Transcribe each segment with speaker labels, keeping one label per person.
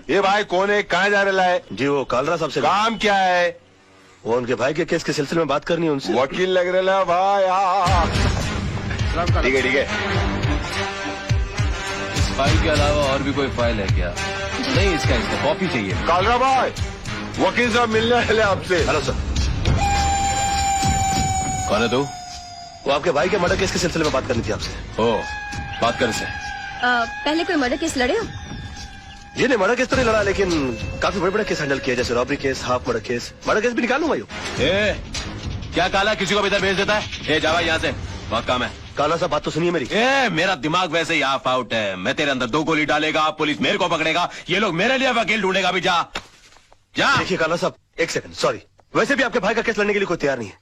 Speaker 1: ये भाई कौन है, कहाँ जा रहा है?
Speaker 2: जी वो कालरा साहब से।
Speaker 1: काम क्या है?
Speaker 2: वो उनके भाई के केस के सिलसिले में बात करनी है उनसे।
Speaker 1: वकील लग रहा है भाई। ठीक है ठीक है।
Speaker 3: इस फाइल के अलावा और भी कोई फाइल है क्या? नहीं, इसका कॉपी चाहिए।
Speaker 1: कालरा भाई, वकील साहब मिलने वाले आपसे।
Speaker 2: Hello sir.
Speaker 3: कौन है तू?
Speaker 2: वो आपके भाई के मर्डर केस के सिलसिले में बात करनी थी आपसे।
Speaker 3: ओ, बात कर से।
Speaker 4: पहले कोई मर्डर केस लड़े हो?
Speaker 2: ये नहीं, मर्डर केस तो नहीं लड़ा, लेकिन काफी बड़े बड़े केस हैंडल किए, जैसे robbery case, half murder case. Murder case भी निकालूंगा यो।
Speaker 3: क्या काला किसी को भी इधर भेज देता है? ए जावा यहाँ से, बहुत काम है।
Speaker 2: काला साहब बात तो सुनिए मेरी।
Speaker 3: मेरा दिमाग वैसे ही ऑफ आउट है। मैं तेरे अंदर 2 गोली डालेगा, पुलिस मेरे को पकड़ेगा, ये लोग मेरे लिए वकील ढूंढेगा। भी जा जा।
Speaker 2: देखिए काला साहब, एक सेकंड, सॉरी। वैसे भी आपके भाई का केस लड़ने के लिए कोई तैयार नहीं है।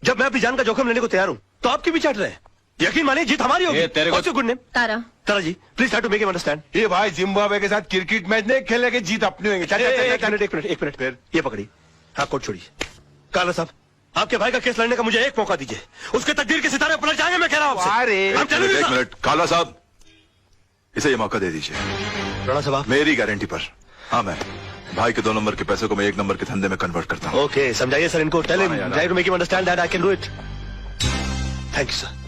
Speaker 2: जब मैं अपनी जान का जोखिम लेने को तैयार हूँ तो आपकी भी चाट रहे हैं। यकीन मानिए जीत हमारी होगी।
Speaker 3: तेरे को
Speaker 2: good name
Speaker 4: Tara.
Speaker 2: Tara ji, please try to make him understand.
Speaker 1: ये भाई जिम्बाब्वे के साथ क्रिकेट मैच नहीं खेलेंगे, जीत अपनी होंगे।
Speaker 2: एक मिनट फिर ये पकड़ी। हाँ, कोट छोड़िए। काला साहब, आपके भाई का केस लड़ने का मुझे एक मौका दीजिए। उसके तकदीर के सितारे पलट जाएंगे, मैं कह रहा हूँ आपसे।
Speaker 5: एक मिनट काला साहब, इसे ये मौका दे दीजिए।
Speaker 2: राणा साहब,
Speaker 5: मेरी गारंटी पर। हाँ, मैं भाई के 2 नंबर के पैसे को मैं 1 नंबर के धंधे में कन्वर्ट करता हूँ।
Speaker 2: ओके, समझाइए सर इनको। Tell him, try to make him understand that I can do it. Thank you sir,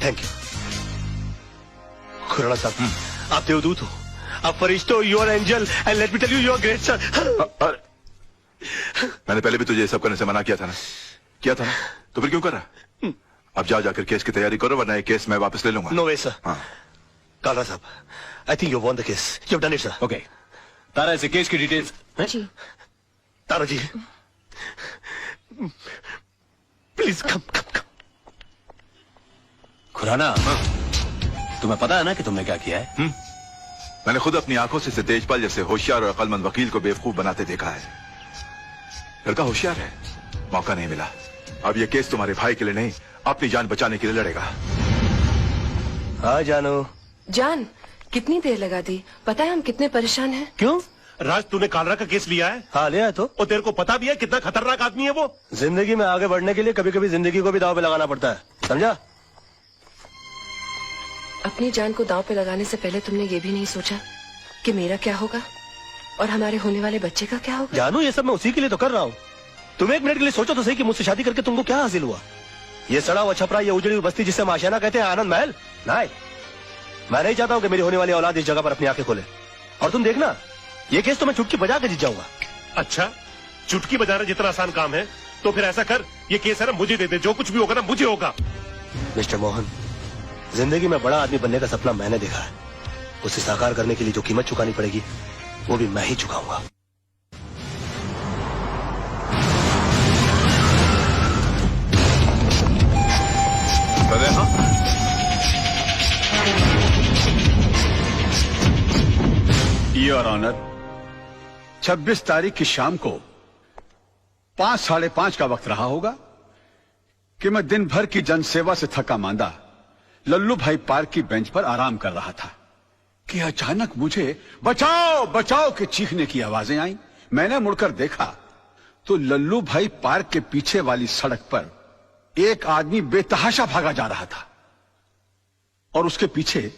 Speaker 2: thank you. Khurana साहब, आप देवदूत हो, आप फरिश्ते हो, you are angel, and let me tell you, you are great sir.
Speaker 5: मैंने पहले भी तुझे ये सब करने से मना किया था ना? किया था ना? तो फिर क्यों कर रहा? अब जाकर केस की तैयारी करो, वरना ये केस मैं वापस ले लूंगा।
Speaker 2: नो वे सर। कालरा साहब, I think you won the case, you have done it sir.
Speaker 3: Okay, Tara इसे केस की डिटेल्स।
Speaker 4: जी
Speaker 2: Tara ji, please come come come.
Speaker 3: Khurana, तुम्हें पता है ना कि तुमने क्या किया है?
Speaker 5: मैंने खुद अपनी आंखों से इसे तेजपाल जैसे होशियार और अक्लमंद वकील को बेवकूफ बनाते देखा है। लड़का होशियार है, मौका नहीं मिला। अब ये केस तुम्हारे भाई के लिए नहीं, अपनी जान बचाने के लिए लड़ेगा।
Speaker 2: हाँ जानो।
Speaker 6: जान, कितनी देर लगा दी? पता है हम कितने परेशान हैं।
Speaker 2: क्यों?
Speaker 7: राज, तूने कालरा का केस लिया है?
Speaker 2: हाँ लिया है। तो
Speaker 7: और तेरे को पता भी है कितना खतरनाक आदमी है वो?
Speaker 2: जिंदगी में आगे बढ़ने के लिए कभी कभी जिंदगी को भी दांव पे लगाना पड़ता है, समझा?
Speaker 6: अपनी जान को दांव पे लगाने से पहले तुमने ये भी नहीं सोचा कि मेरा क्या होगा और हमारे होने वाले बच्चे का क्या होगा?
Speaker 2: जानू, ये सब मैं उसी के लिए तो कर रहा हूँ। तुम एक मिनट के लिए सोचो तो सही कि मुझसे शादी करके तुमको क्या हासिल हुआ? ये सड़ा हुआ छपरा, ये उजड़ी हुई बस्ती जिसे हम आशियाना कहते हैं, आनंद महल? नहीं, मैं नहीं चाहता हूँ कि मेरी होने वाली औलाद इस जगह पर अपनी आंखें खोले। और तुम देखना, ये केस तो मैं चुटकी बजा के जीत जाऊंगा।
Speaker 7: अच्छा, चुटकी बजाना जितना आसान काम है, तो फिर ऐसा कर, ये केस है ना मुझे दे दे, जो कुछ भी होगा ना मुझे होगा।
Speaker 2: मिस्टर मोहन, जिंदगी में बड़ा आदमी बनने का सपना मैंने देखा है। उसे साकार करने के लिए जो कीमत चुकानी पड़ेगी वो भी मैं ही चुकाऊंगा।
Speaker 8: योर ऑनर, 26 तारीख की शाम को 5, साढ़े 5 का वक्त रहा होगा कि मैं दिन भर की जनसेवा से थका मांदा लल्लू भाई पार्क की बेंच पर आराम कर रहा था कि अचानक मुझे बचाओ बचाओ के चीखने की आवाजें आई। मैंने मुड़कर देखा तो लल्लू भाई पार्क के पीछे वाली सड़क पर एक आदमी बेतहाशा भागा जा रहा था और उसके पीछे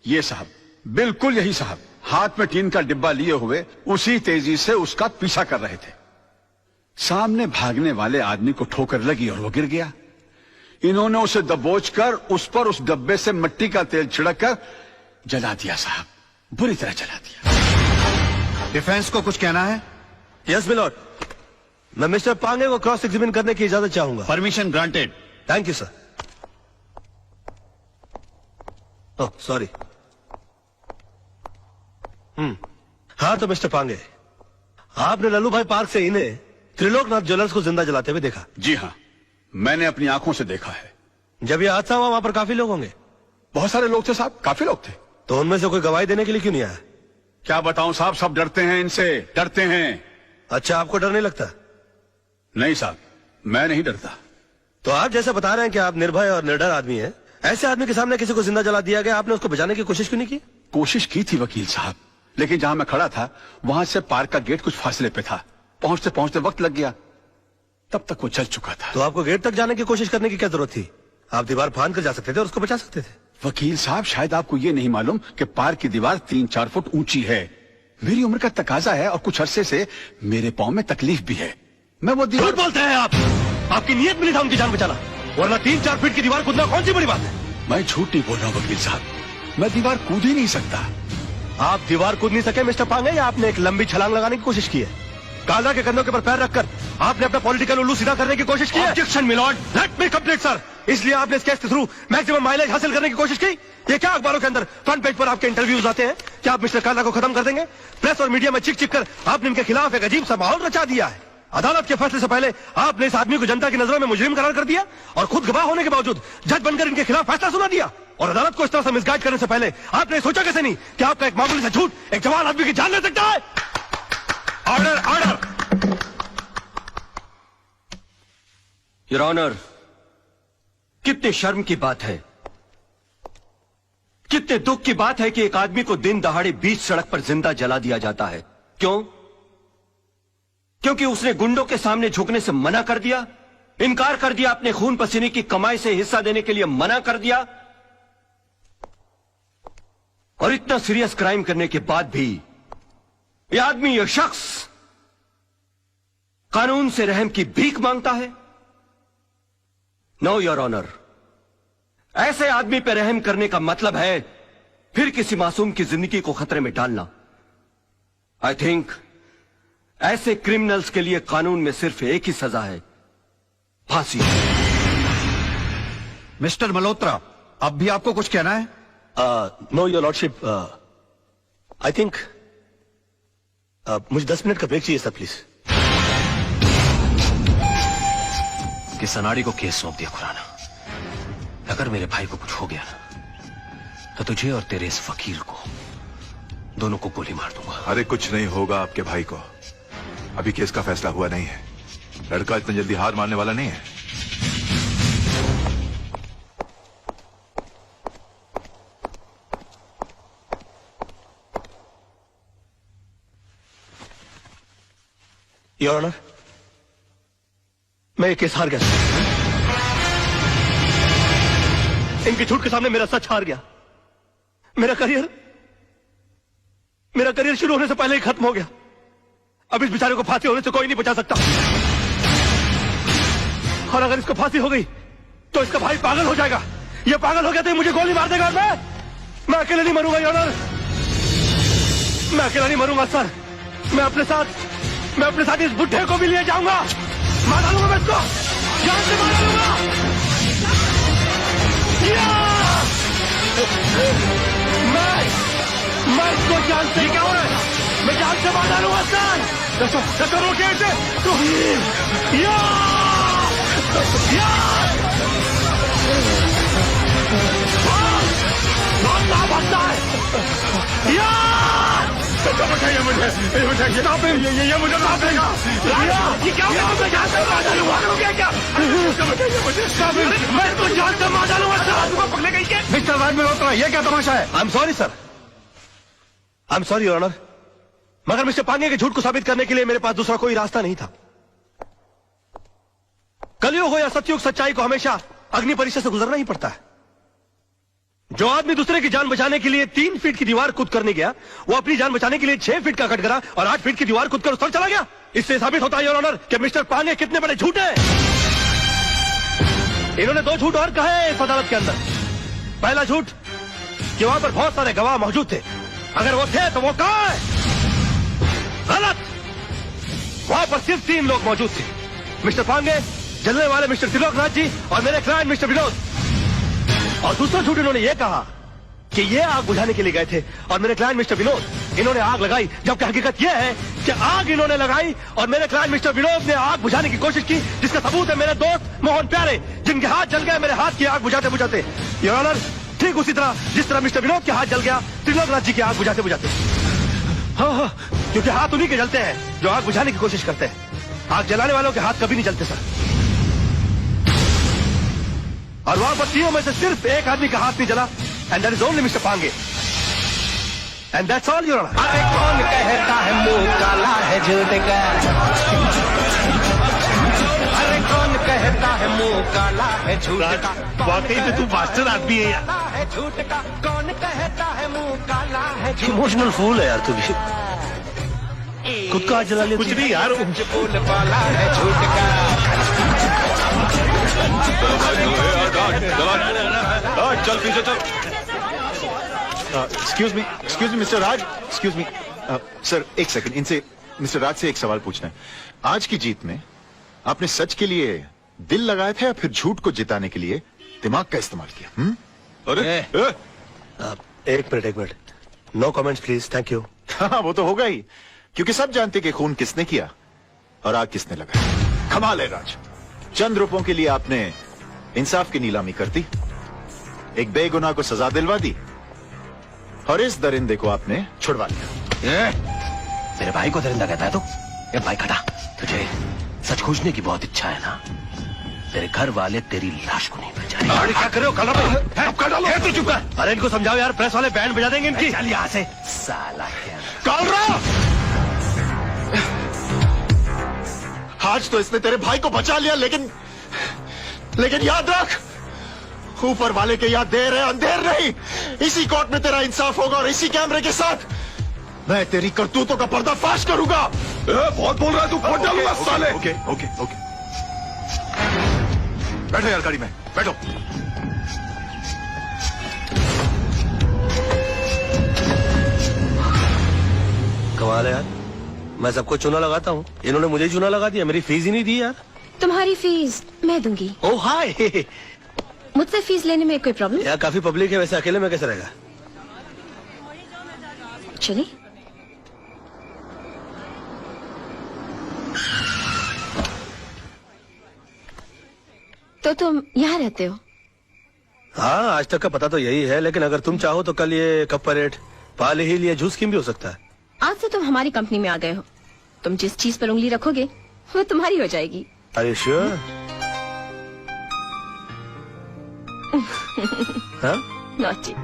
Speaker 8: ये साहब, बिल्कुल यही साहब, हाथ में टीन का डिब्बा लिए हुए उसी तेजी से उसका पीछा कर रहे थे। सामने भागने वाले आदमी को ठोकर लगी और वो गिर गया। इन्होंने उसे दबोचकर उस पर उस डब्बे से मिट्टी का तेल छिड़क कर जला दिया साहब, बुरी तरह जला दिया।
Speaker 9: डिफेंस को कुछ कहना है?
Speaker 2: यस मिलॉर्ड, मैं मिस्टर पांगे को क्रॉस एग्जामिन करने की इजाजत चाहूंगा।
Speaker 9: Permission granted.
Speaker 2: Thank you sir. Oh sorry. हाँ तो मिस्टर पांगे, आपने लल्लू भाई पार्क से इन्हें त्रिलोकनाथ ज्वेलर्स को जिंदा जलाते हुए देखा?
Speaker 8: जी हाँ, मैंने अपनी आंखों से देखा है।
Speaker 2: जब ये हादसा हुआ वहां पर काफी लोग होंगे?
Speaker 8: बहुत सारे लोग थे साहब, काफी लोग थे।
Speaker 2: तो उनमें से कोई गवाही देने के लिए क्यों नहीं आया?
Speaker 8: क्या बताऊं साहब, सब डरते हैं इनसे, डरते हैं।
Speaker 2: अच्छा, आपको डर नहीं लगता?
Speaker 8: नहीं साहब, मैं नहीं डरता।
Speaker 2: तो आप जैसे बता रहे हैं कि आप निर्भय और निर्डर आदमी हैं, ऐसे आदमी के सामने किसी को जिंदा जला दिया गया, आपने उसको बचाने की कोशिश क्यों नहीं की?
Speaker 8: कोशिश की थी वकील साहब, लेकिन जहां मैं खड़ा था वहां से पार्क का गेट कुछ फासले पे था। पहुंचते पहुंचते वक्त लग गया, तब तक वो चल चुका था।
Speaker 2: तो आपको गेट तक जाने की कोशिश करने की क्या जरूरत थी? आप दीवार फांद कर जा सकते थे और उसको बचा सकते थे।
Speaker 8: वकील साहब, शायद आपको ये नहीं मालूम कि पार्क की दीवार 3-4 फुट ऊंची है। मेरी उम्र का तकाजा है और कुछ अरसे से मेरे पाँव में तकलीफ भी है। मैं वो दीवार
Speaker 2: झूठ बोलते हैं आप। आपकी नीयत में नहीं था उनकी जान बचाना, वरना 3-4 फीट की दीवार कूदना कौन सी बड़ी बात है।
Speaker 8: मैं झूठ नहीं बोल रहा हूँ वकील साहब, मैं दीवार कूद ही नहीं सकता।
Speaker 2: आप दीवार कूद नहीं सके मिस्टर पांगे, या आपने एक लंबी छलांग लगाने की कोशिश की है? काला के कंधों के ऊपर पैर रखकर आपने अपना पॉलिटिकल उल्लू सीधा करने की कोशिश की है?
Speaker 3: Objection milord.
Speaker 2: Let me complete sir. इसलिए आपने इस केस के थ्रू मैक्सिमम माइलेज हासिल करने की कोशिश की? ये क्या अखबारों के अंदर फ्रंट पेज पर आपके इंटरव्यूज आते हैं? क्या आप मिस्टर काला को खत्म कर देंगे? प्रेस और मीडिया में चिक चिक कर आपने इनके खिलाफ एक अजीब सा माहौल रचा दिया है। अदालत के फैसले से पहले आपने इस आदमी को जनता की नजरों में मुजरिम करार कर दिया और खुद गवाह होने के बावजूद जज बनकर इनके खिलाफ फैसला सुना दिया। और अदालत को इस तरह से मिसगाइड करने से पहले आपने सोचा कैसे नहीं कि आपका एक मामूली सा झूठ एक जवान आदमी की जान ले सकता है?
Speaker 3: Order order. योर ऑनर, कितने शर्म की बात है, कितने दुख की बात है कि एक आदमी को दिन दहाड़े बीच सड़क पर जिंदा जला दिया जाता है। क्यों? क्योंकि उसने गुंडों के सामने झुकने से मना कर दिया, इनकार कर दिया, अपने खून पसीने की कमाई से हिस्सा देने के लिए मना कर दिया। और इतना सीरियस क्राइम करने के बाद भी यह आदमी, यह शख्स कानून से रहम की भीख मांगता है। नो योर ऑनर, ऐसे आदमी पर रहम करने का मतलब है फिर किसी मासूम की जिंदगी को खतरे में डालना। आई थिंक ऐसे क्रिमिनल्स के लिए कानून में सिर्फ एक ही सजा है, फांसी।
Speaker 9: मिस्टर मल्होत्रा, अब भी आपको कुछ कहना है?
Speaker 2: Know your lordship, I think मुझे 10 मिनट का ब्रेक चाहिए सर, प्लीज।
Speaker 3: कि सनाड़ी को केस सौंप दिया खुराना। अगर मेरे भाई को कुछ हो गया ना तो तुझे और तेरे इस वकील को दोनों को गोली मार दूंगा।
Speaker 5: अरे कुछ नहीं होगा आपके भाई को, अभी केस का फैसला हुआ नहीं है। लड़का इतनी जल्दी हार मानने वाला नहीं है।
Speaker 2: योर ऑनर, मैं ये केस हार गया। इनकी झूठ के सामने मेरा सच हार गया। मेरा करियर शुरू होने से पहले ही खत्म हो गया। अब इस बेचारे को फांसी होने से कोई नहीं बचा सकता। और अगर इसको फांसी हो गई तो इसका भाई पागल हो जाएगा। ये पागल हो गया तो ये मुझे गोली मार देगा। और मैं अकेले नहीं मरूंगा योर ऑनर, मैं अकेला नहीं मरूंगा सर। मैं अपने साथ इस बुढ़े को भी लिए जाऊंगा। मार डालूंगा मैं इसको, जान से मार डालूंगा। मैं इसको जान से, क्या हो रहा है? मैं जान से मार डालूंगा सर। रोके इसे। बहुत भागता है। बताइए मुझे, ये मुझे माफ देगा। ये क्या होगा? मैं जान से मार डालूंगा। क्या मैं इसको जान से मार डालूंगा सर। पकड़े गई क्या?
Speaker 9: मिस्टर राज मल्होत्रा, ये क्या तमाशा है?
Speaker 2: I am sorry sir, I am sorry your honour, मगर मिस्टर पांगे के झूठ को साबित करने के लिए मेरे पास दूसरा कोई रास्ता नहीं था। कलयुग हो या सतयुग, सच्चाई को हमेशा अग्नि परीक्षा से गुजरना ही पड़ता है। जो आदमी दूसरे की जान बचाने के लिए 3 फीट की दीवार कूद करने गया, वो अपनी जान बचाने के लिए 6 फीट का कटघरा और 8 फीट की दीवार कूद कर उस पर चला गया। इससे साबित होता है योर ऑनर कि मिस्टर पांगे कितने बड़े झूठ हैं। इन्होंने 2 झूठ और कहे इस अदालत के अंदर। पहला झूठ कि वहां पर बहुत सारे गवाह मौजूद थे। अगर वो थे तो वो कहां है? गलत, वहां पर सिर्फ 3 लोग मौजूद थे, मिस्टर पांगे, जलने वाले मिस्टर त्रिलोकनाथ जी और मेरे क्लाइंट मिस्टर विनोद। और दूसरा झूठ इन्होंने ये कहा कि ये आग बुझाने के लिए गए थे और मेरे क्लाइंट मिस्टर विनोद इन्होंने आग लगाई, जबकि हकीकत यह है कि आग इन्होंने लगाई और मेरे क्लाइंट मिस्टर विनोद ने आग बुझाने की कोशिश की, जिसका सबूत है मेरे दोस्त मोहन प्यारे, जिनके हाथ जल गए मेरे हाथ की आग बुझाते बुझाते। योर ऑनर, ठीक उसी तरह जिस तरह मिस्टर विनोद के हाथ जल गया त्रिलोकनाथ जी की आग बुझाते बुझाते। हाँ, क्योंकि हाथ उन्हीं के जलते हैं जो आग बुझाने की कोशिश करते हैं। आग जलाने वालों के हाथ कभी नहीं जलते सर। और वहां पर 3 में से सिर्फ एक आदमी का हाथ नहीं जला, and that is only mister Pange, and that's all your honour.
Speaker 10: अरे कौन कहता है मुंह काला है झूठ का? अरे कौन कहता है मुंह काला है झूठ का?
Speaker 7: वाकई में तू मास्टर आदमी है यार।
Speaker 10: झूठ का कौन कहता है मुंह काला है?
Speaker 2: इमोशनल फूल है यार तू भी। खुद का हाथ जला लिया
Speaker 7: कुछ नहीं यार,
Speaker 10: बोल वाला है झूठ का।
Speaker 5: चल पीछे चल।
Speaker 1: एक्सक्यूज मी मिस्टर राज, एक्सक्यूज मी सर, एक सेकंड, इनसे मिस्टर राज से एक सवाल पूछना है। आज की जीत में आपने सच के लिए दिल लगाया था या फिर झूठ को जिताने के लिए दिमाग का इस्तेमाल किया?
Speaker 5: अरे
Speaker 2: एक minute, no comments please, thank you.
Speaker 1: हाँ, वो तो होगा ही, क्योंकि सब जानते कि खून किसने किया और आग किसने लगाई। कमाल है राज, चंद रुपयों के लिए आपने इंसाफ की नीलामी कर दी, एक बेगुनाह को सजा दिलवा दी और इस दरिंदे को आपने छुड़वा लिया।
Speaker 10: मेरे भाई को दरिंदा कहता है तो? ये भाई खड़ा, तुझे सच खोजने की बहुत इच्छा है ना? तेरे घर वाले तेरी लाश को नहीं बचाएंगे।
Speaker 2: क्या कर रहे हो? कालरा चुप कर। अरे इनको समझाओ यार, प्रेस वाले बैंड बजा देंगे इनकी।
Speaker 10: चल यहाँ से साला क्या।
Speaker 1: कालरा, आज तो इसने तेरे भाई को बचा लिया, लेकिन याद रख, ऊपर वाले के याद देर है अंधेर नहीं। इसी कोर्ट में तेरा इंसाफ होगा और इसी कैमरे के साथ मैं तेरी करतूतों का पर्दाफाश करूंगा।
Speaker 5: बहुत बोल रहा है तू, फोन डालूंगा साले।
Speaker 1: ओके ओके ओके,
Speaker 5: बैठो यार गाड़ी में, बैठो।
Speaker 2: कमाल है यार, मैं सबको चूना लगाता हूँ, इन्होंने मुझे चूना लगा दिया, मेरी फीस ही नहीं दी यार।
Speaker 4: तुम्हारी फीस मैं दूंगी।
Speaker 2: ओ हाय।
Speaker 4: मुझसे फीस लेने में कोई प्रॉब्लम?
Speaker 2: यार काफी पब्लिक है, वैसे अकेले में कैसे रहेगा?
Speaker 4: चलिए। तो तुम यहाँ रहते हो?
Speaker 2: हाँ, आज तक का पता तो यही है, लेकिन अगर तुम चाहो तो कल ये कप परेड, पाल ही लिए जूस स्कीम भी हो सकता है।
Speaker 4: आज से तुम हमारी कंपनी में आ गए हो, तुम जिस चीज पर उंगली रखोगे वो तुम्हारी हो जाएगी।
Speaker 2: Are you sure? हाँ?
Speaker 4: नॉटी।